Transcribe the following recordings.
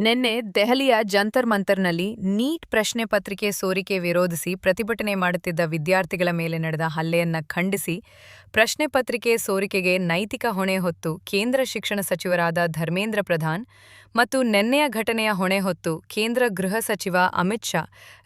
ನಿನ್ನೆ ದೆಹಲಿಯ ಜಂತರ್ ಮಂತರ್ನಲ್ಲಿ ನೀಟ್ ಪ್ರಶ್ನೆ ಪತ್ರಿಕೆ ಸೋರಿಕೆ ವಿರೋಧಿಸಿ ಪ್ರತಿಭಟನೆ ಮಾಡುತ್ತಿದ್ದ ವಿದ್ಯಾರ್ಥಿಗಳ ಮೇಲೆ ನಡೆದ ಹಲ್ಲೆಯನ್ನ ಖಂಡಿಸಿ ಪ್ರಶ್ನೆ ಪತ್ರಿಕೆ ಸೋರಿಕೆಗೆ ನೈತಿಕ ಹೊಣೆ ಹೊತ್ತು ಕೇಂದ್ರ ಶಿಕ್ಷಣ ಸಚಿವರಾದ ಧರ್ಮೇಂದ್ರ ಪ್ರಧಾನ್ ಮತ್ತು ನಿನ್ನೆಯ ಘಟನೆಯ ಹೊಣೆ ಹೊತ್ತು ಕೇಂದ್ರ ಗೃಹ ಸಚಿವ ಅಮಿತ್ ಶಾ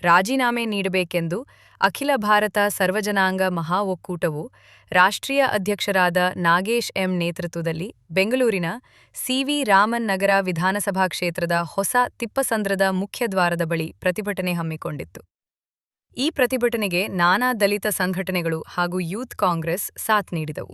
ರಾಜೀನಾಮೆ ನೀಡಬೇಕೆಂದು ಅಖಿಲ ಭಾರತ ಸರ್ವಜನಾಂಗ ಮಹಾ ಒಕ್ಕೂಟವು ರಾಷ್ಟ್ರೀಯ ಅಧ್ಯಕ್ಷರಾದ ನಾಗೇಶ್ ಎಂ ನೇತೃತ್ವದಲ್ಲಿ ಬೆಂಗಳೂರಿನ ಸಿವಿ ರಾಮನ್ ನಗರ ವಿಧಾನಸಭಾ ಕ್ಷೇತ್ರದ ಹೊಸ ತಿಪ್ಪಸಂದ್ರದ ಮುಖ್ಯದ್ವಾರದ ಬಳಿ ಪ್ರತಿಭಟನೆ ಹಮ್ಮಿಕೊಂಡಿತ್ತು. ಈ ಪ್ರತಿಭಟನೆಗೆ ನಾನಾ ದಲಿತ ಸಂಘಟನೆಗಳು ಹಾಗೂ ಯೂತ್ ಕಾಂಗ್ರೆಸ್ ಸಾಥ್ ನೀಡಿದವು.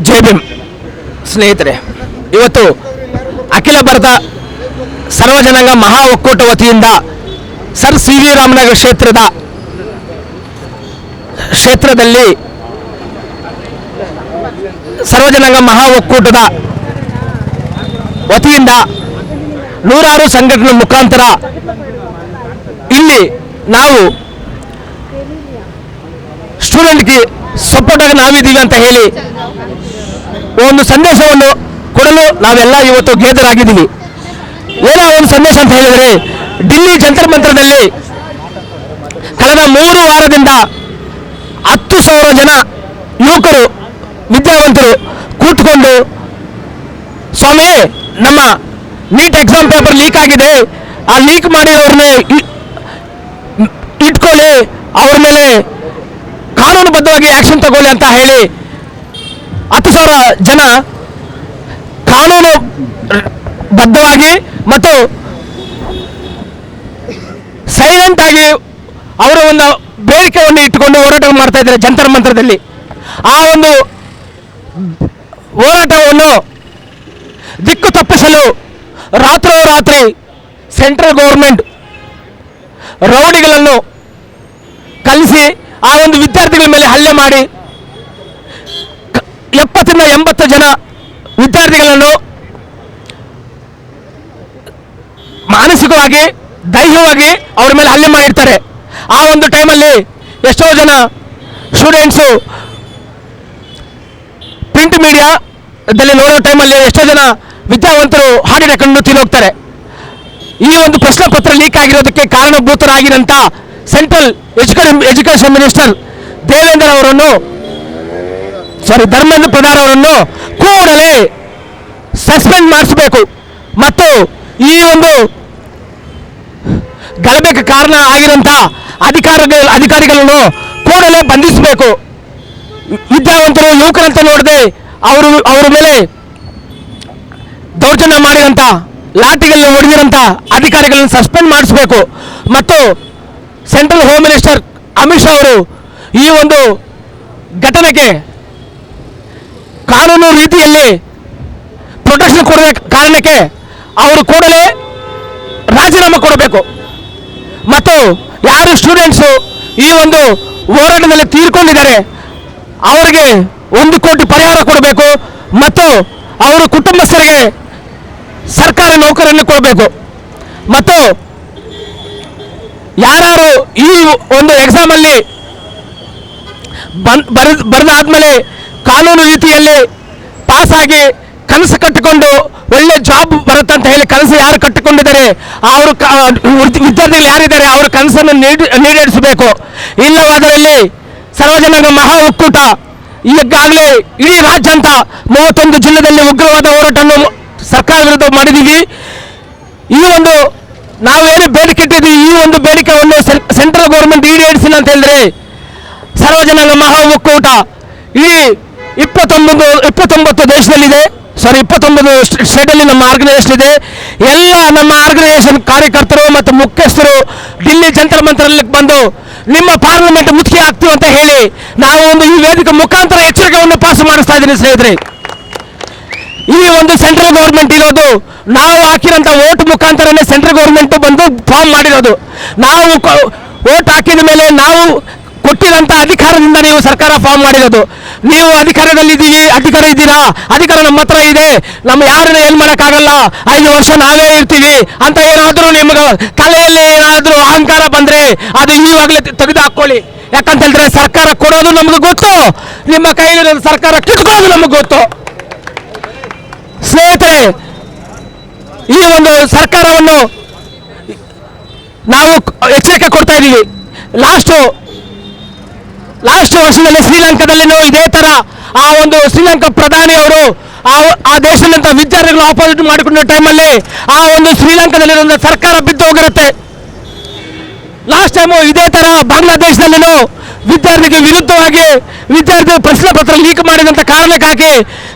ಜೈ ಭೀಮ್ ಸ್ನೇಹಿತರೆ, ಇವತ್ತು ಅಖಿಲ ಭಾರತ ಸರ್ವಜನಾಂಗ ಮಹಾ ಒಕ್ಕೂಟ ವತಿಯಿಂದ ಸರ್ ಸಿ ವಿ ರಾಮನಗರ ಕ್ಷೇತ್ರದಲ್ಲಿ ಸರ್ವಜನಾಂಗ ಮಹಾ ಒಕ್ಕೂಟದ ವತಿಯಿಂದ ನೂರಾರು ಸಂಘಟನೆ ಮುಖಾಂತರ ಇಲ್ಲಿ ನಾವು ಸ್ಟೂಡೆಂಟ್ಗೆ ಸಪೋರ್ಟ್ ಆಗಿ ನಾವಿದ್ದೀವಿ ಅಂತ ಹೇಳಿ ಒಂದು ಸಂದೇಶವನ್ನು ಕೊಡಲು ನಾವೆಲ್ಲ ಇವತ್ತು ಗೇದರಾಗಿದ್ದೀವಿ. ಏನೋ ಒಂದು ಸಂದೇಶ ಅಂತ ಹೇಳಿದರೆ, ಡಿಲ್ಲಿ ಜಂತರ್ ಮಂತರದಲ್ಲಿ ಕಳೆದ 3 ವಾರದಿಂದ 10,000 ಜನ ಯುವಕರು ವಿದ್ಯಾವಂತರು ಕೂತ್ಕೊಂಡು, ಸ್ವಾಮಿ ನಮ್ಮ ನೀಟ್ ಎಕ್ಸಾಮ್ ಪೇಪರ್ ಲೀಕ್ ಆಗಿದೆ, ಆ ಲೀಕ್ ಮಾಡಿರೋರನ್ನೇ ಇಟ್ಕೊಳ್ಳಿ, ಅವ್ರ ಮೇಲೆ ಕಾನೂನುಬದ್ಧವಾಗಿ ಆಕ್ಷನ್ ತಗೊಳ್ಳಿ ಅಂತ ಹೇಳಿ 10,000 ಜನ ಕಾನೂನು ಬದ್ಧವಾಗಿ ಮತ್ತು ಸೈಲೆಂಟ್ ಆಗಿ ಅವರ ಒಂದು ಬೇಡಿಕೆಯನ್ನು ಇಟ್ಟುಕೊಂಡು ಹೋರಾಟ ಮಾಡ್ತಾ ಇದ್ದಾರೆ ಜಂತರ್ ಮಂತರದಲ್ಲಿ. ಆ ಒಂದು ಹೋರಾಟವನ್ನು ದಿಕ್ಕು ತಪ್ಪಿಸಲು ರಾತ್ರೋರಾತ್ರಿ ಸೆಂಟ್ರಲ್ ಗೌರ್ಮೆಂಟ್ ರೌಡಿಗಳನ್ನು ಕಲಿಸಿ ಆ ಒಂದು ವಿದ್ಯಾರ್ಥಿಗಳ ಮೇಲೆ ಹಲ್ಲೆ ಮಾಡಿ 70 ರಿಂದ 80 ಜನ ವಿದ್ಯಾರ್ಥಿಗಳನ್ನು ಮಾನಸಿಕವಾಗಿ ದೈಹಿಕವಾಗಿ ಅವರ ಮೇಲೆ ಹಲ್ಲೆ ಮಾಡಿರ್ತಾರೆ. ಆ ಒಂದು ಟೈಮಲ್ಲಿ ಎಷ್ಟೋ ಜನ ಸ್ಟೂಡೆಂಟ್ಸು ಪ್ರಿಂಟ್ ಮೀಡಿಯಾದಲ್ಲಿ ನೋಡೋ ಟೈಮಲ್ಲಿ ಎಷ್ಟೋ ಜನ ವಿದ್ಯಾವಂತರು ಹಾಡಿನ ಕಣ್ಣು ತಿನ್ನೋಗ್ತಾರೆ. ಈ ಒಂದು ಪ್ರಶ್ನೆ ಪತ್ರ ಲೀಕ್ ಆಗಿರೋದಕ್ಕೆ ಕಾರಣಭೂತರಾಗಿರಂಥ central education minister Dharmendra Pradhan ಅವರನ್ನು ಕೂಡಲೇ ಸಸ್ಪೆಂಡ್ ಮಾಡಿಸಬೇಕು ಮತ್ತು ಈ ಒಂದು ಗಲಭೆಗೆ ಕಾರಣ ಆಗಿರಂಥ ಅಧಿಕಾರಿಗಳನ್ನು ಕೂಡಲೇ ಬಂಧಿಸಬೇಕು. ವಿದ್ಯಾವಂತರು ಯುವಕರಂತ ನೋಡದೆ ಅವರ ಮೇಲೆ ದೌರ್ಜನ್ಯ ಮಾಡಿದಂಥ ಲಾಠಿಗಳಲ್ಲಿ ಹೊಡೆದಿರಂಥ ಅಧಿಕಾರಿಗಳನ್ನು ಸಸ್ಪೆಂಡ್ ಮಾಡಿಸಬೇಕು ಮತ್ತು central home minister Amit Shah ಅವರು ಈ ಒಂದು ಘಟನೆಗೆ ಕಾನೂನು ರೀತಿಯಲ್ಲಿ ಪ್ರೊಟೆಕ್ಷನ್ ಕೊಡುವ ಕಾರಣಕ್ಕೆ ಅವರು ಕೂಡಲೇ ರಾಜೀನಾಮೆ ಕೊಡಬೇಕು ಮತ್ತು ಯಾರು ಸ್ಟೂಡೆಂಟ್ಸು ಈ ಒಂದು ಹೋರಾಟದಲ್ಲಿ ತೀರ್ಕೊಂಡಿದ್ದಾರೆ ಅವರಿಗೆ 1 ಕೋಟಿ ಪರಿಹಾರ ಕೊಡಬೇಕು ಮತ್ತು ಅವರ ಕುಟುಂಬಸ್ಥರಿಗೆ ಸರ್ಕಾರಿ ನೌಕರನ್ನು ಕೊಡಬೇಕು ಮತ್ತು ಯಾರು ಈ ಒಂದು ಎಕ್ಸಾಮಲ್ಲಿ ಬರೆದಾದ್ಮೇಲೆ ಕಾನೂನು ರೀತಿಯಲ್ಲಿ ಪಾಸಾಗಿ ಕನಸು ಕಟ್ಟಿಕೊಂಡು ಒಳ್ಳೆ ಜಾಬ್ ಬರುತ್ತೆ ಅಂತ ಹೇಳಿ ಕನಸು ಯಾರು ಕಟ್ಟಿಕೊಂಡಿದ್ದಾರೆ ಅವರು ವಿದ್ಯಾರ್ಥಿಗಳು ಯಾರಿದ್ದಾರೆ ಅವರ ಕನಸನ್ನು ಈಡೇರಿಸಬೇಕು. ಇಲ್ಲವಾದರಲ್ಲಿ ಸರ್ವಜನಾಂಗ ಮಹಾ ಒಕ್ಕೂಟ ಈಗಾಗಲೇ ಇಡೀ ರಾಜ್ಯಾದ್ಯಂತ 31 ಜಿಲ್ಲೆಯಲ್ಲಿ ಉಗ್ರವಾದ ಹೋರಾಟವನ್ನು ಸರ್ಕಾರ ವಿರುದ್ಧ ಮಾಡಿದ್ದೀವಿ. ಈ ಒಂದು ನಾವೇನು ಬೇಡಿಕೆ ಇಟ್ಟಿದ್ದೀವಿ, ಈ ಒಂದು ಬೇಡಿಕೆಯನ್ನು ಸೆಂಟ್ರಲ್ ಗೌರ್ಮೆಂಟ್ ಈಡೇರಿಸಿಲ್ಲ ಅಂತ ಹೇಳಿದ್ರೆ ಸರ್ವಜನಾಂಗ ಮಹಾ ಒಕ್ಕೂಟ ಈ 29 ದೇಶದಲ್ಲಿದೆ, 29 ಸ್ಟೇಟಲ್ಲಿ ನಮ್ಮ ಆರ್ಗನೈಸೇಷನ್ ಇದೆ. ಎಲ್ಲ ನಮ್ಮ ಆರ್ಗನೈಸೇಷನ್ ಕಾರ್ಯಕರ್ತರು ಮತ್ತು ಮುಖ್ಯಸ್ಥರು ದಿಲ್ಲಿ ಜಂತರ್ ಮಂತರಲ್ಲಿ ಬಂದು ನಿಮ್ಮ ಪಾರ್ಲಿಮೆಂಟ್ ಮುಖ್ಯ ಆಗ್ತೀವಿ ಅಂತ ಹೇಳಿ ನಾವು ಒಂದು ಈ ವೇದಿಕೆ ಮುಖಾಂತರ ಎಚ್ಚರಿಕೆಯನ್ನು ಪಾಸ್ ಮಾಡಿಸ್ತಾ ಇದ್ದೀನಿ ಸ್ನೇಹಿತರೆ. ಈ ಒಂದು ಸೆಂಟ್ರಲ್ ಗೌರ್ಮೆಂಟ್ ಇರೋದು ನಾವು ಹಾಕಿರೋಂಥ ಓಟ್ ಮುಖಾಂತರನೇ ಸೆಂಟ್ರಲ್ ಗೌರ್ಮೆಂಟ್ ಬಂದು ಫಾರ್ಮ್ ಮಾಡಿರೋದು. ನಾವು ಓಟ್ ಹಾಕಿದ ಮೇಲೆ ನಾವು ಕೊಟ್ಟಿರೋಂಥ ಅಧಿಕಾರದಿಂದ ನೀವು ಸರ್ಕಾರ ಫಾರ್ಮ್ ಮಾಡಿರೋದು. ನೀವು ಅಧಿಕಾರದಲ್ಲಿದ್ದೀವಿ, ಅಧಿಕಾರ ಇದ್ದೀರಾ, ಅಧಿಕಾರ ನಮ್ಮ ಹತ್ರ ಇದೆ, ನಮ್ಮ ಯಾರನ್ನ ಏನು ಮಾಡೋಕ್ಕಾಗಲ್ಲ, 5 ವರ್ಷ ನಾವೇ ಇರ್ತೀವಿ ಅಂತ ಏನಾದರೂ ನಿಮ್ಗೆ ತಲೆಯಲ್ಲಿ ಏನಾದರೂ ಅಹಂಕಾರ ಬಂದರೆ ಅದು ಈವಾಗಲೇ ತೆಗೆದು ಹಾಕ್ಕೊಳ್ಳಿ. ಯಾಕಂತ ಹೇಳಿದ್ರೆ ಸರ್ಕಾರ ಕೊಡೋದು ನಮ್ಗೆ ಗೊತ್ತು, ನಿಮ್ಮ ಕೈಲಿರೋದು ಸರ್ಕಾರ ಕಿತ್ಕೊಳ್ಳೋದು ನಮಗೆ ಗೊತ್ತು. ಸ್ನೇಹಿತರೆ, ಈ ಒಂದು ಸರ್ಕಾರವನ್ನು ನಾವು ಎಚ್ಚರಿಕೆ ಕೊಡ್ತಾ ಇದ್ದೀವಿ. ಲಾಸ್ಟ್ ವರ್ಷದಲ್ಲಿ ಶ್ರೀಲಂಕಾದಲ್ಲಿನೂ ಇದೇ ಥರ ಆ ಒಂದು ಶ್ರೀಲಂಕಾ ಪ್ರಧಾನಿ ಅವರು ಆ ದೇಶದಂಥ ವಿದ್ಯಾರ್ಥಿಗಳು ಆಪೋಸಿಟ್ ಮಾಡಿಕೊಂಡ ಟೈಮಲ್ಲಿ ಆ ಒಂದು ಶ್ರೀಲಂಕಾದಲ್ಲಿರೋ ಸರ್ಕಾರ ಬಿದ್ದು ಹೋಗಿರುತ್ತೆ. ಲಾಸ್ಟ್ ಟೈಮು ಇದೇ ಥರ ಬಾಂಗ್ಲಾದೇಶದಲ್ಲಿನೂ ವಿದ್ಯಾರ್ಥಿಗೆ ವಿರುದ್ಧವಾಗಿ ವಿದ್ಯಾರ್ಥಿ ಪ್ರಶ್ನೆ ಪತ್ರ ಲೀಕ್ ಮಾಡಿದಂಥ ಕಾರಣಕ್ಕಾಗಿ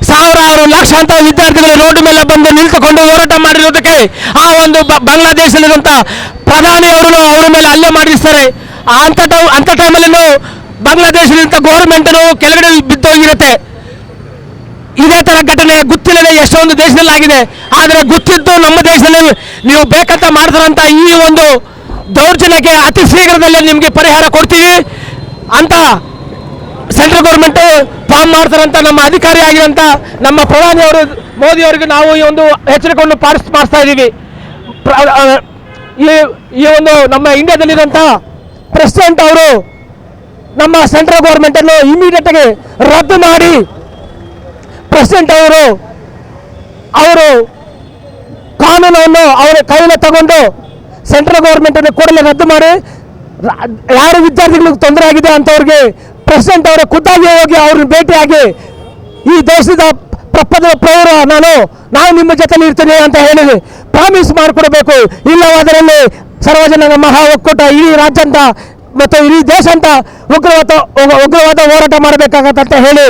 ಸಾವಿರಾರು ಲಕ್ಷಾಂತರ ವಿದ್ಯಾರ್ಥಿಗಳು ರೋಡ್ ಮೇಲೆ ಬಂದು ನಿಂತುಕೊಂಡು ಹೋರಾಟ ಮಾಡಿರೋದಕ್ಕೆ ಆ ಒಂದು ಬಾಂಗ್ಲಾದೇಶದಲ್ಲಿರುವಂಥ ಪ್ರಧಾನಿಯವರು ಅವರ ಮೇಲೆ ಹಲ್ಲೆ ಮಾಡಿಸ್ತಾರೆ. ಅಂಥ ಟೈಮಲ್ಲಿನೂ ಬಾಂಗ್ಲಾದೇಶದಂಥ ಗೌರ್ಮೆಂಟನು ಕೆಳಗಡೆ ಬಿದ್ದೋಗಿರುತ್ತೆ. ಇದೇ ಥರ ಘಟನೆ ಗೊತ್ತಿಲ್ಲದೆ ಎಷ್ಟೊಂದು ದೇಶದಲ್ಲಿ ಆಗಿದೆ. ಆದರೆ ಗೊತ್ತಿದ್ದು ನಮ್ಮ ದೇಶದಲ್ಲಿ ನೀವು ಬೇಕಂತ ಮಾಡ್ತಾರಂತ ಈ ಒಂದು ದೌರ್ಜನ್ಯಕ್ಕೆ ಅತಿ ಶೀಘ್ರದಲ್ಲೇ ನಿಮಗೆ ಪರಿಹಾರ ಕೊಡ್ತೀವಿ ಅಂತ ಸೆಂಟ್ರಲ್ ಗೌರ್ಮೆಂಟ್ ಫಾರ್ಮ್ ಮಾಡ್ತಾರಂತ ನಮ್ಮ ಅಧಿಕಾರಿ ಆಗಿರೋಂಥ ನಮ್ಮ ಪ್ರಧಾನಿಯವರು ಮೋದಿ ಅವರಿಗೆ ನಾವು ಈ ಒಂದು ಎಚ್ಚರಿಕೆಯನ್ನು ಮಾಡಿಸ್ತಾ ಇದ್ದೀವಿ. ಈ ಒಂದು ನಮ್ಮ ಇಂಡಿಯಾದಲ್ಲಿರೋಂಥ ಪ್ರೆಸಿಡೆಂಟ್ ಅವರು ನಮ್ಮ ಸೆಂಟ್ರಲ್ ಗೌರ್ಮೆಂಟನ್ನು ಇಮಿಡಿಯೇಟಾಗಿ ರದ್ದು ಮಾಡಿ ಪ್ರೆಸಿಡೆಂಟ್ ಅವರು ಕಾನೂನನ್ನು ಅವರ ಕೈಯಲ್ಲಿ ತಗೊಂಡು ಸೆಂಟ್ರಲ್ ಗೌರ್ಮೆಂಟನ್ನು ಕೂಡಲೇ ರದ್ದು ಮಾಡಿ ಯಾರು ವಿದ್ಯಾರ್ಥಿಗಳಿಗೆ ತೊಂದರೆ ಆಗಿದೆ ಅಂಥವ್ರಿಗೆ ಪ್ರೆಸಿಡೆಂಟ್ ಅವರ ಖುದ್ದಾಗಿ ಹೋಗಿ ಅವ್ರನ್ನ ಭೇಟಿಯಾಗಿ ಈ ದೇಶದ ಪ್ರೌಢ ನಾವು ನಿಮ್ಮ ಜೊತೆಲಿ ಇರ್ತೀನಿ ಅಂತ ಹೇಳಿ ಪ್ರಾಮಿಸ್ ಮಾಡಿಕೊಡಬೇಕು. ಇಲ್ಲವಾದರಲ್ಲಿ ಸರ್ವಜನ ಮಹಾ ಒಕ್ಕೂಟ ಇಡೀ ರಾಜ್ಯಾಂತ ಮತ್ತು ಇಡೀ ದೇಶ ಅಂತ ಉಗ್ರವಾದ ಹೋರಾಟ ಮಾಡಬೇಕಾಗತ್ತಂತ ಹೇಳಿ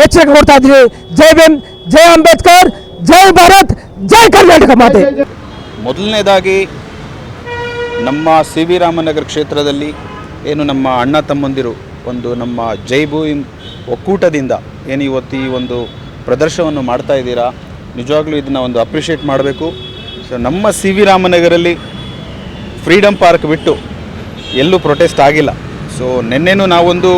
ಎಚ್ಚರಿಕೆ ಕೊಡ್ತಾ ಇದ್ದೀವಿ. ಜೈ ಭೀಮ್, ಜೈ ಅಂಬೇಡ್ಕರ್, ಜೈ ಭಾರತ್, ಜೈ ಕರ್ನಾಟಕ ಮಾತೆ. ಮೊದಲನೇದಾಗಿ ನಮ್ಮ ಸಿ ವಿ ರಾಮನಗರ ಕ್ಷೇತ್ರದಲ್ಲಿ ಏನು ನಮ್ಮ ಅಣ್ಣ ತಮ್ಮಂದಿರು ಒಂದು ನಮ್ಮ ಜೈ ಭೀಮ್ ಒಕ್ಕೂಟದಿಂದ ಏನು ಇವತ್ತು ಈ ಒಂದು ಪ್ರದರ್ಶನವನ್ನು ಮಾಡ್ತಾ ಇದ್ದೀರಾ, ನಿಜವಾಗ್ಲೂ ಇದನ್ನು ಒಂದು ಅಪ್ರಿಷಿಯೇಟ್ ಮಾಡಬೇಕು. ಸೊ ನಮ್ಮ ಸಿ ವಿ ರಾಮನಗರಲ್ಲಿ ಫ್ರೀಡಮ್ ಪಾರ್ಕ್ ಬಿಟ್ಟು ಎಲ್ಲೂ ಪ್ರೊಟೆಸ್ಟ್ ಆಗಿಲ್ಲ. ಸೊ ನಿನ್ನೆನೂ ನಾವೊಂದು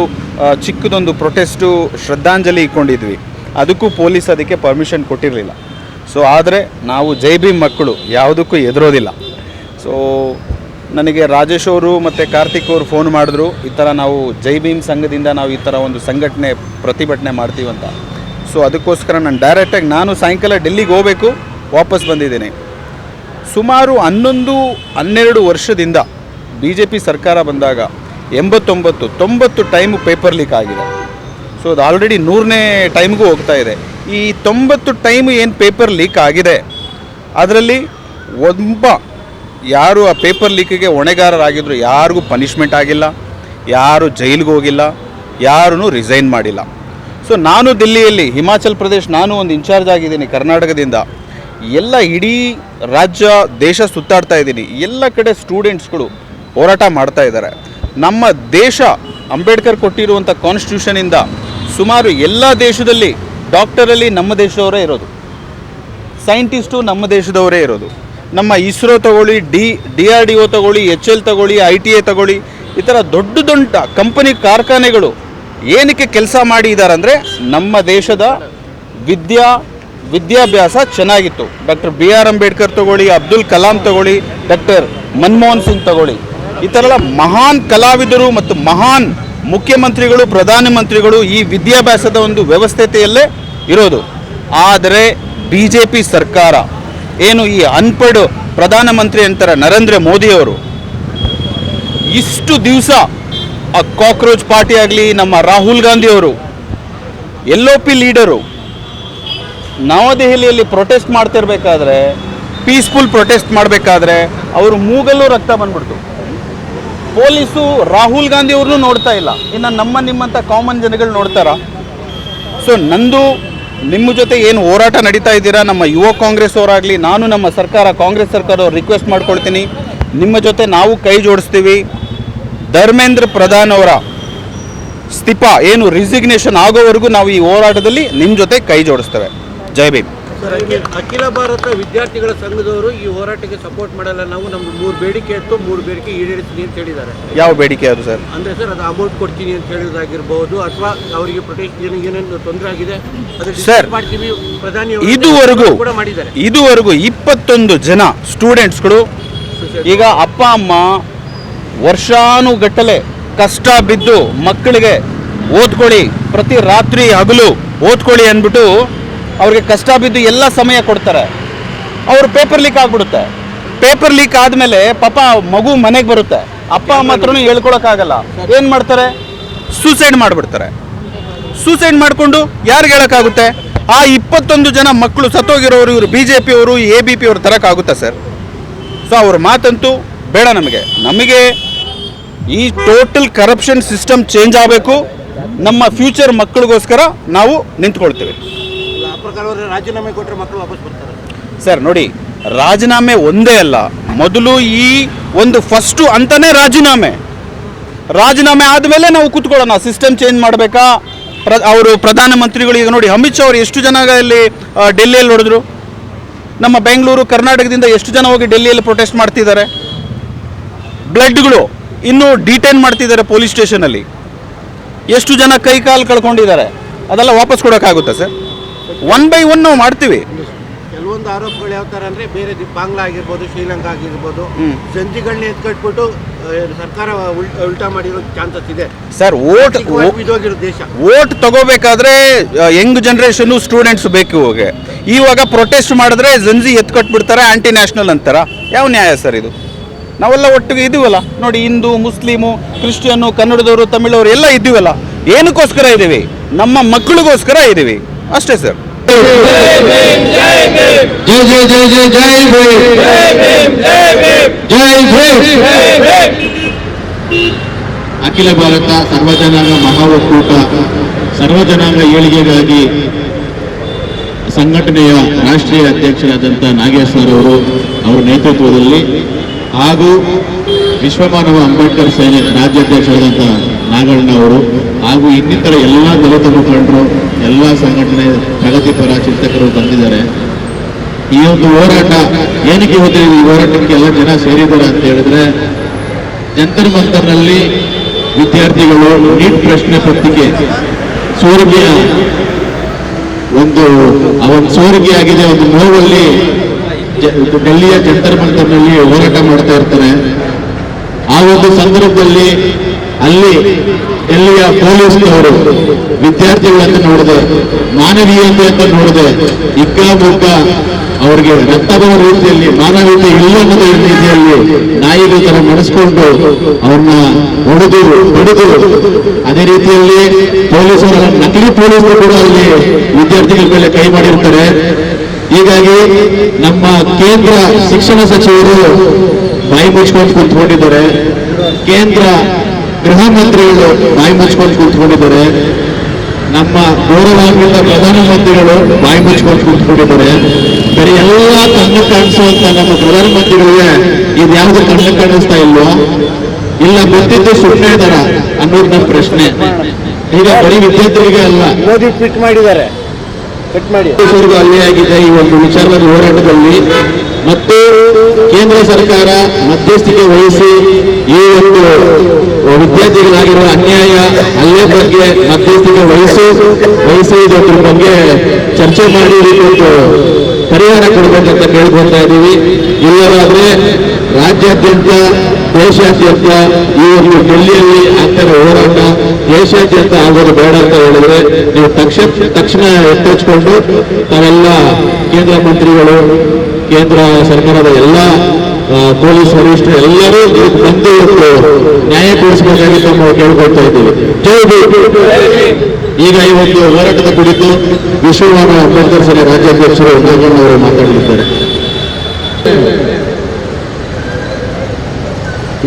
ಚಿಕ್ಕದೊಂದು ಪ್ರೊಟೆಸ್ಟು ಶ್ರದ್ಧಾಂಜಲಿ ಇಟ್ಕೊಂಡಿದ್ವಿ, ಅದಕ್ಕೂ ಪೊಲೀಸ್ ಅದಕ್ಕೆ ಪರ್ಮಿಷನ್ ಕೊಟ್ಟಿರಲಿಲ್ಲ. ಸೊ ಆದರೆ ನಾವು ಜೈ ಭೀಮ್ ಮಕ್ಕಳು ಯಾವುದಕ್ಕೂ ಎದುರೋದಿಲ್ಲ. ಸೊ ನನಗೆ ರಾಜೇಶ್ ಅವರು ಮತ್ತು ಕಾರ್ತಿಕ್ ಅವರು ಫೋನ್ ಮಾಡಿದ್ರು, ಈ ಥರ ನಾವು ಜೈ ಭೀಮ್ ಸಂಘದಿಂದ ನಾವು ಈ ಥರ ಒಂದು ಸಂಘಟನೆ ಪ್ರತಿಭಟನೆ ಮಾಡ್ತೀವಂತ. ಸೊ ಅದಕ್ಕೋಸ್ಕರ ನಾನು ಡೈರೆಕ್ಟಾಗಿ ನಾನು ಸಾಯಂಕಾಲ ಡೆಲ್ಲಿಗೆ ಹೋಗಬೇಕು, ವಾಪಸ್ ಬಂದಿದ್ದೀನಿ. ಸುಮಾರು 11-12 ವರ್ಷದಿಂದ BJP ಸರ್ಕಾರ ಬಂದಾಗ 89-90 ಟೈಮು ಪೇಪರ್ ಲೀಕ್ ಆಗಿದೆ. ಸೊ ಅದು ಆಲ್ರೆಡಿ 100ನೇ ಟೈಮ್ಗೂ ಹೋಗ್ತಾ ಇದೆ. ಈ 90 ಟೈಮು ಏನು ಪೇಪರ್ ಲೀಕ್ ಆಗಿದೆ ಅದರಲ್ಲಿ ಒಬ್ಬ ಯಾರು ಆ ಪೇಪರ್ ಲೀಕಿಗೆ ಹೊಣೆಗಾರರಾಗಿದ್ದರು ಯಾರಿಗೂ ಪನಿಷ್ಮೆಂಟ್ ಆಗಿಲ್ಲ, ಯಾರು ಜೈಲಿಗೆ ಹೋಗಿಲ್ಲ, ಯಾರೂ ರಿಸೈನ್ ಮಾಡಿಲ್ಲ. ಸೊ ನಾನು ದಿಲ್ಲಿಯಲ್ಲಿ ಹಿಮಾಚಲ್ ಪ್ರದೇಶ್ ನಾನು ಒಂದು ಇನ್ಚಾರ್ಜ್ ಆಗಿದ್ದೀನಿ ಕರ್ನಾಟಕದಿಂದ. ಎಲ್ಲ ಇಡೀ ರಾಜ್ಯ ದೇಶ ಸುತ್ತಾಡ್ತಾ ಇದ್ದೀನಿ, ಎಲ್ಲ ಕಡೆ ಸ್ಟೂಡೆಂಟ್ಸ್ಗಳು ಹೋರಾಟ ಮಾಡ್ತಾ ಇದ್ದಾರೆ. ನಮ್ಮ ದೇಶ ಅಂಬೇಡ್ಕರ್ ಕೊಟ್ಟಿರುವಂಥ ಕಾನ್ಸ್ಟಿಟ್ಯೂಷನಿಂದ ಸುಮಾರು ಎಲ್ಲ ದೇಶದಲ್ಲಿ ಡಾಕ್ಟರಲ್ಲಿ ನಮ್ಮ ದೇಶದವರೇ ಇರೋದು, ಸೈಂಟಿಸ್ಟು ನಮ್ಮ ದೇಶದವರೇ ಇರೋದು. ನಮ್ಮ ಇಸ್ರೋ ತಗೊಳ್ಳಿ, DRDO ತಗೊಳ್ಳಿ, HL ತಗೊಳ್ಳಿ, ITA ತಗೊಳ್ಳಿ, ಈ ಥರ ದೊಡ್ಡ ದೊಡ್ಡ ಕಂಪನಿ ಕಾರ್ಖಾನೆಗಳು ಏನಕ್ಕೆ ಕೆಲಸ ಮಾಡಿದ್ದಾರೆ ಅಂದರೆ ನಮ್ಮ ದೇಶದ ವಿದ್ಯಾಭ್ಯಾಸ ಚೆನ್ನಾಗಿತ್ತು. ಡಾಕ್ಟರ್ BR ಅಂಬೇಡ್ಕರ್ ತಗೊಳ್ಳಿ, ಅಬ್ದುಲ್ ಕಲಾಂ ತಗೊಳ್ಳಿ, ಡಾಕ್ಟರ್ ಮನಮೋಹನ್ ಸಿಂಗ್ ತಗೊಳ್ಳಿ, ಈ ಥರ ಎಲ್ಲ ಮಹಾನ್ ಕಲಾವಿದರು ಮತ್ತು ಮಹಾನ್ ಮುಖ್ಯಮಂತ್ರಿಗಳು, ಪ್ರಧಾನಮಂತ್ರಿಗಳು ಈ ವಿದ್ಯಾಭ್ಯಾಸದ ಒಂದು ವ್ಯವಸ್ಥೆಯಲ್ಲೇ ಇರೋದು. ಆದರೆ BJP ಸರ್ಕಾರ ಏನು ಈ ಅನ್ಪಡ್ ಪ್ರಧಾನಮಂತ್ರಿ ಅಂತಾರೆ ನರೇಂದ್ರ ಮೋದಿಯವರು, ಇಷ್ಟು ದಿವಸ ಆ ಕಾಕ್ರೋಚ್ ಪಾರ್ಟಿ ಆಗಲಿ, ನಮ್ಮ ರಾಹುಲ್ ಗಾಂಧಿಯವರು LOP ಲೀಡರು ನವದೆಹಲಿಯಲ್ಲಿ ಪ್ರೊಟೆಸ್ಟ್ ಮಾಡ್ತಿರ್ಬೇಕಾದ್ರೆ, ಪೀಸ್ಫುಲ್ ಪ್ರೊಟೆಸ್ಟ್ ಮಾಡಬೇಕಾದ್ರೆ ಅವರು ಮೂಗಲ್ಲೂ ರಕ್ತ ಬಂದ್ಬಿಡ್ತು. ಪೊಲೀಸು ರಾಹುಲ್ ಗಾಂಧಿಯವ್ರನ್ನೂ ನೋಡ್ತಾ ಇಲ್ಲ, ಇನ್ನು ನಿಮ್ಮಂಥ ಕಾಮನ್ ಜನಗಳು ನೋಡ್ತಾರ? ಸೊ ನಿಮ್ಮ ಜೊತೆ ಏನು ಹೋರಾಟ ನಡೀತಾ ಇದ್ದೀರಾ, ನಮ್ಮ ಯುವ ಕಾಂಗ್ರೆಸ್ ಅವರಾಗಲಿ, ನಾನು ನಮ್ಮ ಸರ್ಕಾರ ಕಾಂಗ್ರೆಸ್ ಸರ್ಕಾರವ್ರು ರಿಕ್ವೆಸ್ಟ್ ಮಾಡ್ಕೊಳ್ತೀನಿ, ನಿಮ್ಮ ಜೊತೆ ನಾವು ಕೈ ಜೋಡಿಸ್ತೀವಿ. ಧರ್ಮೇಂದ್ರ ಪ್ರಧಾನ್ ಅವರ ಸ್ಥಿಪ ಏನು ರಿಸಿಗ್ನೇಷನ್ ಆಗೋವರೆಗೂ ನಾವು ಈ ಹೋರಾಟದಲ್ಲಿ ನಿಮ್ಮ ಜೊತೆ ಕೈ ಜೋಡಿಸ್ತೇವೆ. ಜೈ ಭೀಮ್. ಅಖಿಲ ಭಾರತ ವಿದ್ಯಾರ್ಥಿಗಳ ಸಂಘದವರು ಈ ಹೋರಾಟಕ್ಕೆ ಸಪೋರ್ಟ್ ಮಾಡಲ್ಲ. ನಾವು ನಮ್ದು 3 ಬೇಡಿಕೆ ಇತ್ತು, 3 ಬೇಡಿಕೆ ಈಡೇರಿಸ್ತೀನಿ ಅಂತ ಹೇಳಿದ್ದಾರೆ. ಯಾವ ಬೇಡಿಕೆ ಅದು ಸರ್? ಅಂದರೆ ಸರ್, ಅದು ಅಮೌಂಟ್ ಕೊಡ್ತೀನಿ ಅಂತ ಹೇಳೋದಾಗಿರ್ಬೋದು, ಅಥವಾ ಅವರಿಗೆ ಪ್ರೊಟೆಸ್ಟ್ ಏನೇನು ತೊಂದರೆ ಆಗಿದೆ ಸರ್, ಮಾಡ್ತೀವಿ ಪ್ರಧಾನಿ ಇದುವರೆಗೂ ಕೂಡ ಮಾಡಿದ್ದಾರೆ. 21 ಜನ ಸ್ಟೂಡೆಂಟ್ಸ್ಗಳು ಈಗ ಅಪ್ಪ ಅಮ್ಮ ವರ್ಷಾನುಗಟ್ಟಲೆ ಕಷ್ಟ ಬಿದ್ದು ಮಕ್ಕಳಿಗೆ ಓದ್ಕೊಳ್ಳಿ, ಪ್ರತಿ ರಾತ್ರಿ ಹಗಲು ಓದ್ಕೊಳ್ಳಿ ಅಂದ್ಬಿಟ್ಟು ಅವ್ರಿಗೆ ಕಷ್ಟ ಬಿದ್ದು ಎಲ್ಲ ಸಮಯ ಕೊಡ್ತಾರೆ. ಅವ್ರು ಪೇಪರ್ ಲೀಕ್ ಆಗ್ಬಿಡುತ್ತೆ. ಪೇಪರ್ ಲೀಕ್ ಆದಮೇಲೆ ಪಾಪ ಮಗು ಮನೆಗೆ ಬರುತ್ತೆ, ಅಪ್ಪ ಅಮ್ಮ ಹತ್ರನೂ ಹೇಳ್ಕೊಳಕ್ಕಾಗಲ್ಲ. ಏನು ಮಾಡ್ತಾರೆ? ಸೂಸೈಡ್ ಮಾಡಿಬಿಡ್ತಾರೆ. ಸೂಸೈಡ್ ಮಾಡಿಕೊಂಡು ಯಾರಿಗೆ ಹೇಳೋಕ್ಕಾಗುತ್ತೆ? ಆ 21 ಜನ ಮಕ್ಕಳು ಸತ್ತೋಗಿರೋರು ಇವರು BJP ಅವರು ABP ಅವರು ತರೋಕ್ಕಾಗುತ್ತಾ ಸರ್? ಸೊ ಅವ್ರ ಮಾತಂತೂ ಬೇಡ. ನಮಗೆ ಈ ಟೋಟಲ್ ಕರಪ್ಷನ್ ಸಿಸ್ಟಮ್ ಚೇಂಜ್ ಆಗಬೇಕು. ನಮ್ಮ ಫ್ಯೂಚರ್ ಮಕ್ಕಳಿಗೋಸ್ಕರ ನಾವು ನಿಂತ್ಕೊಳ್ತೀವಿ. ಆ ಪ್ರಕಾರ ರಾಜೀನಾಮೆ ಕೊಟ್ಟರೆ ಮಕ್ಕಳು ವಾಪಸ್ ಬರ್ತಾರೆ ಸರ್. ನೋಡಿ, ರಾಜೀನಾಮೆ ಒಂದೇ ಅಲ್ಲ, ಮೊದಲು ಈ ಒಂದು ಫಸ್ಟು ಅಂತಾನೆ ರಾಜೀನಾಮೆ ಆದಮೇಲೆ ನಾವು ಕೂತ್ಕೊಳ್ಳೋಣ. ಸಿಸ್ಟಮ್ ಚೇಂಜ್ ಮಾಡಬೇಕಾ? ಅವರು ಪ್ರಧಾನಮಂತ್ರಿಗಳು ಈಗ ನೋಡಿ, ಅಮಿತ್ ಶಾ ಅವರು ಎಷ್ಟು ಜನ ಇಲ್ಲಿ ಡೆಲ್ಲಿಯಲ್ಲಿ ನೋಡಿದ್ರು. ನಮ್ಮ ಬೆಂಗಳೂರು ಕರ್ನಾಟಕದಿಂದ ಎಷ್ಟು ಜನ ಹೋಗಿ ಡೆಲ್ಲಿಯಲ್ಲಿ ಪ್ರೊಟೆಸ್ಟ್ ಮಾಡ್ತಿದ್ದಾರೆ. ಬ್ಲಡ್ಗಳು ಇನ್ನೂ ಡಿಟೈನ್ ಮಾಡ್ತಿದ್ದಾರೆ ಪೊಲೀಸ್ ಸ್ಟೇಷನಲ್ಲಿ. ಎಷ್ಟು ಜನ ಕೈ ಕಾಲು ಕಳ್ಕೊಂಡಿದ್ದಾರೆ. ಅದೆಲ್ಲ ವಾಪಸ್ ಕೊಡೋಕ್ಕಾಗುತ್ತಾ ಸರ್? 1 by 1 ನಾವು ಮಾಡ್ತೀವಿ. ಕೆಲವೊಂದು ಆರೋಪಗಳು ಯಾವ ಥರ ಅಂದರೆ, ಬೇರೆ ಬಾಂಗ್ಲಾ ಆಗಿರ್ಬೋದು, ಶ್ರೀಲಂಕಾ ಆಗಿರ್ಬೋದು, ಸಂಧಿಗಳನ್ನ ಎತ್ಕಟ್ಬಿಟ್ಟು ಸರ್ಕಾರ ಉಲ್ಟಾ ಮಾಡಿರೋ ಚಾನ್ಸಸ್ ಇದೆ ಸರ್. ಇದೋಗಿರೋ ದೇಶ ವೋಟ್ ತಗೋಬೇಕಾದ್ರೆ ಯಂಗ್ ಜನರೇಷನ್ನು ಸ್ಟೂಡೆಂಟ್ಸ್ ಬೇಕು. ಹೋಗಿ ಇವಾಗ ಪ್ರೊಟೆಸ್ಟ್ ಮಾಡಿದ್ರೆ ಜಂಜಿ ಎತ್ಕಟ್ಬಿಡ್ತಾರೆ, ಆಂಟಿ ನ್ಯಾಷನಲ್ ಅಂತಾರ. ಯಾವ ನ್ಯಾಯ ಸರ್ ಇದು? ನಾವೆಲ್ಲ ಒಟ್ಟಿಗೆ ಇದ್ದೀವಲ್ಲ ನೋಡಿ, ಹಿಂದೂ, ಮುಸ್ಲಿಮು, ಕ್ರಿಶ್ಚಿಯನ್ನು, ಕನ್ನಡದವರು, ತಮಿಳವರು ಎಲ್ಲ ಇದ್ದೀವಲ್ಲ. ಏನಕ್ಕೋಸ್ಕರ ಇದ್ದೀವಿ? ನಮ್ಮ ಮಕ್ಕಳಿಗೋಸ್ಕರ ಇದ್ದೀವಿ ಅಷ್ಟೇ ಸರ್. जय जय जय जय जय जय ಅಖಿಲ ಭಾರತ ಸರ್ವಜನಾಂಗ ಮಹಾ ಒಕ್ಕೂಟ ಸರ್ವಜನಾಂಗ ಏಳಿಗೆಗಾಗಿ ಸಂಘಟನೆಯ ರಾಷ್ಟ್ರೀಯ ಅಧ್ಯಕ್ಷರಾದಂಥ ನಾಗೇಶ್ವರ ಅವರು ಅವರ ನೇತೃತ್ವದಲ್ಲಿ ಹಾಗೂ ವಿಶ್ವಮಾನವ ಅಂಬೇಡ್ಕರ್ ಸೇನೆ ರಾಜ್ಯಾಧ್ಯಕ್ಷರಾದಂಥ ನಾಗಣ್ಣ ಅವರು ಹಾಗೂ ಇನ್ನಿತರ ಎಲ್ಲ ದಲಿತ ಮುಖಂಡರು, ಎಲ್ಲ ಸಂಘಟನೆ ಪ್ರಗತಿಪರ ಚಿಂತಕರು ಬಂದಿದ್ದಾರೆ. ಈ ಒಂದು ಹೋರಾಟ ಏನಕ್ಕೆ ಇವತ್ತು ಈ ಹೋರಾಟಕ್ಕೆ ಎಲ್ಲ ಜನ ಸೇರಿದ್ದಾರೆ ಅಂತ ಹೇಳಿದ್ರೆ, ಜಂತರ್ ಮಂತರ್ನಲ್ಲಿ ವಿದ್ಯಾರ್ಥಿಗಳು ನೀಟ್ ಪ್ರಶ್ನೆ ಪತ್ರಿಕೆ ಸೋರಿಕೆಯ ಒಂದು ಸೋರಿಕೆಯಾಗಿದೆ, ಒಂದು ನೋವಲ್ಲಿ ಡೆಲ್ಲಿಯ ಜಂತರ್ ಮಂತರ್ನಲ್ಲಿ ಹೋರಾಟ ಮಾಡ್ತಾ ಇರ್ತಾರೆ. ಆ ಒಂದು ಸಂದರ್ಭದಲ್ಲಿ ಅಲ್ಲಿ ಡೆಲ್ಲಿಯ ಪೊಲೀಸ್ನವರು ವಿದ್ಯಾರ್ಥಿಗಳಂತ ನೋಡಿದೆ, ಮಾನವೀಯತೆ ಅಂತ ನೋಡಿದೆ, ಹಿಗ್ಗಾಮುಗ್ಗ ಅವರಿಗೆ ರಕ್ತದ ರೀತಿಯಲ್ಲಿ ಮಾನವೀಯತೆ ಇಲ್ಲ ಅನ್ನೋದ ರೀತಿಯಲ್ಲಿ ನಾಯಿಗಳ ತರ ನಡೆಸ್ಕೊಂಡು ಅವ್ರನ್ನ ಹೊಡೆದು ಬಡಿದು, ಅದೇ ರೀತಿಯಲ್ಲಿ ಪೊಲೀಸರ ನಕಲಿ ಪೊಲೀಸರು ಕೂಡ ಅಲ್ಲಿ ವಿದ್ಯಾರ್ಥಿಗಳ ಮೇಲೆ ಕೈ ಮಾಡಿರ್ತಾರೆ. ಹೀಗಾಗಿ ನಮ್ಮ ಕೇಂದ್ರ ಶಿಕ್ಷಣ ಸಚಿವರು ಬಾಯಿ ಮುಚ್ಕೊಂಡು ಕೂತ್ಕೊಂಡಿದ್ದಾರೆ, ಕೇಂದ್ರ ಗೃಹ ಮಂತ್ರಿಗಳು ಬಾಯಿ ಮುಚ್ಕೊಂಡು ಕೂತ್ಕೊಂಡಿದ್ದಾರೆ, ನಮ್ಮ ಗೌರವಾನ್ವಿತ ಪ್ರಧಾನಮಂತ್ರಿಗಳು ಬಾಯಿ ಮುಚ್ಕೊಂಡು ಕೂತ್ಕೊಂಡಿದ್ದಾರೆ. ಬರೀ ಎಲ್ಲ ಕಣ್ಣು ಕಾಣಿಸುವಂತ ನಮ್ಮ ಪ್ರಧಾನಮಂತ್ರಿಗಳಿಗೆ ಇದ್ಯಾವುದು ಕಣ್ಣು ಕಾಣಿಸ್ತಾ ಇಲ್ವೋ, ಇಲ್ಲ ಗೊತ್ತಿದ್ದು ಸುಮ್ಮನೆ ಇದ್ದಾರ ಅನ್ನೋದು ನಮ್ಮ ಪ್ರಶ್ನೆ. ಈಗ ಬರೀ ವಿದ್ಯಾರ್ಥಿಗಳಿಗೆ ಅಲ್ಲ, ಮೋದಿ ಟ್ವೀಟ್ ಮಾಡಿದ್ದಾರೆ, ಅಲ್ಲಿಯಾಗಿದೆ ಈ ಒಂದು ವಿಚಾರದ ಹೋರಾಟದಲ್ಲಿ. ಮತ್ತು ಕೇಂದ್ರ ಸರ್ಕಾರ ಮಧ್ಯಸ್ಥಿಕೆ ವಹಿಸಿ ಈ ಒಂದು ವಿದ್ಯಾರ್ಥಿಗಳಾಗಿರುವ ಅನ್ಯಾಯ ಹಲ್ಲೆ ಬಗ್ಗೆ ಮಧ್ಯಸ್ಥಿಕೆ ವಹಿಸಿ ಇದ್ರ ಬಗ್ಗೆ ಚರ್ಚೆ ಮಾಡಿ ಒಂದು ಪರಿಹಾರ ಕೊಡಬೇಕಂತ ಕೇಳ್ಕೊಳ್ತಾ ಇದ್ದೀವಿ. ಇಲ್ಲವಾದ್ರೆ ರಾಜ್ಯಾದ್ಯಂತ ದೇಶಾದ್ಯಂತ ಈ ಒಂದು ಡೆಲ್ಲಿಯಲ್ಲಿ ಆಗ್ತಿರೋ ಹೋರಾಟ ದೇಶಾದ್ಯಂತ ಆಗೋದು ಬೇಡ ಅಂತ ಹೇಳಿದ್ರೆ, ನೀವು ತಕ್ಷಣ ಎಚ್ಚರಿಸಿಕೊಂಡು ತಾವೆಲ್ಲ ಕೇಂದ್ರ ಮಂತ್ರಿಗಳು, ಕೇಂದ್ರ ಸರ್ಕಾರದ ಎಲ್ಲ ಪೊಲೀಸ್ ವರಿಷ್ಠರು ಎಲ್ಲರೂ ಬಂದು ನ್ಯಾಯ ಕೊಡಿಸಬೇಕಾಗಿ ನಾವು ಕೇಳ್ಕೊಳ್ತಾ ಇದ್ದೀವಿ. ಜೈ ಭೀಮ್. ಈಗ ಈ ಒಂದು ಹೋರಾಟದ ಕುರಿತು ವಿಶ್ವಮಾನವ ಅಂಬೇಡ್ಕರ್ ಸೇನೆ ರಾಜ್ಯಾಧ್ಯಕ್ಷರು ನಾಗಣ್ಣ ಅವರು ಮಾತಾಡಲಿದ್ದಾರೆ.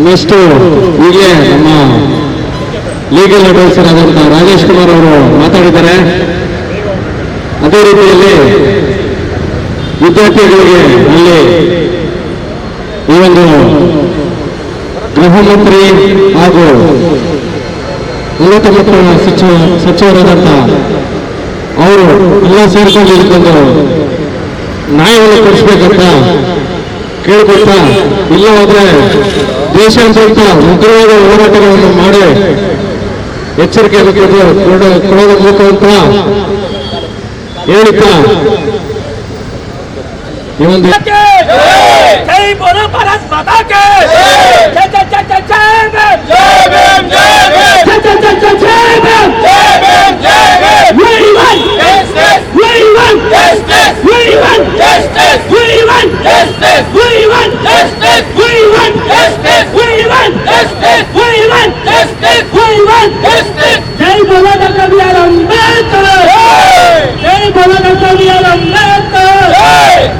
ನೆಕ್ಸ್ಟ್ ಈಗಲೇ ನಮ್ಮ ಲೀಗಲ್ ಅಡ್ವೈಸರ್ ಆದಂತಹ ರಾಜೇಶ್ ಕುಮಾರ್ ಅವರು ಮಾತಾಡಿದ್ದಾರೆ. ಅದೇ ರೀತಿಯಲ್ಲಿ ವಿದ್ಯಾರ್ಥಿಗಳಿಗೆ ಅಲ್ಲಿ ಈ ಒಂದು ಗೃಹ ಮಂತ್ರಿ ಹಾಗೂ ಉನ್ನತ ಮಟ್ಟದ ಸಚಿವರಾದಂಥ ಅವರು ಎಲ್ಲ ಸೇರ್ಕೊಂಡು ಇದಕ್ಕೊಂದು ನ್ಯಾಯವನ್ನು ಕೊಡಿಸ್ಬೇಕಂತ ಕೇಳ್ಕೊಳ್ತಾ, ಇಲ್ಲವಾದ್ರೆ ದೇಶಾದ್ಯಂತ ಉಗ್ರವಾದ ಹೋರಾಟಗಳನ್ನು ಮಾಡಿ ಎಚ್ಚರಿಕೆಯನ್ನು ಕೊಡೋದಕ್ಕೆ ಅಂತ ಹೇಳ್ತಾ ಈ ಒಂದು ಜೈ ಬೋಲೋ ಭಾರತ್ ಮಾತಾ ಕೇ ಜೈ ಜೈ ಜೈ ಜೈ ಜೈ ಭೀಮ್ ಜೈ ಭೀಮ್ ಜೈ ಭೀಮ್ ಜೈ ಜೈ ಜೈ ಜೈ ಭೀಮ್ ಜೈ ಭೀಮ್ ಜೈ Bhim we want justice we want justice we want justice we want justice we want justice we want justice we want justice we want justice we want justice jai bolo Dr. B.R. Ambedkar jai bolo Dr. B.R. Ambedkar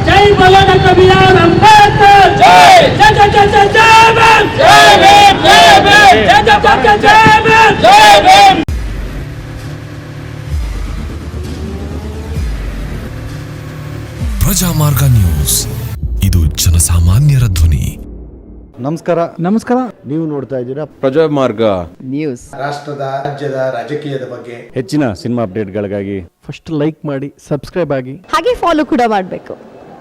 jai bolo Dr. B.R. Ambedkar jai jai jai jai jai jai bhim jai bhim jai bhim jai jai jai jai jai bhim jai bhim. Prajamarga news, ಇದು ಜನಸಾಮಾನ್ಯರ ಧ್ವನಿ. ನಮಸ್ಕಾರ. ನೀವು ನೋಡ್ತಾ ಇದ್ದೀರಾ Prajamarga news. ರಾಷ್ಟ್ರದ ರಾಜ್ಯದ ರಾಜಕೀಯದ ಬಗ್ಗೆ ಹೆಚ್ಚಿನ ಸಿನಿಮಾ ಅಪ್ಡೇಟ್ಗಳಿಗಾಗಿ ಫಸ್ಟ್ ಲೈಕ್ ಮಾಡಿ, ಸಬ್ಸ್ಕ್ರೈಬ್ ಆಗಿ, ಹಾಗೆ ಫಾಲೋ ಕೂಡ ಮಾಡಬೇಕು.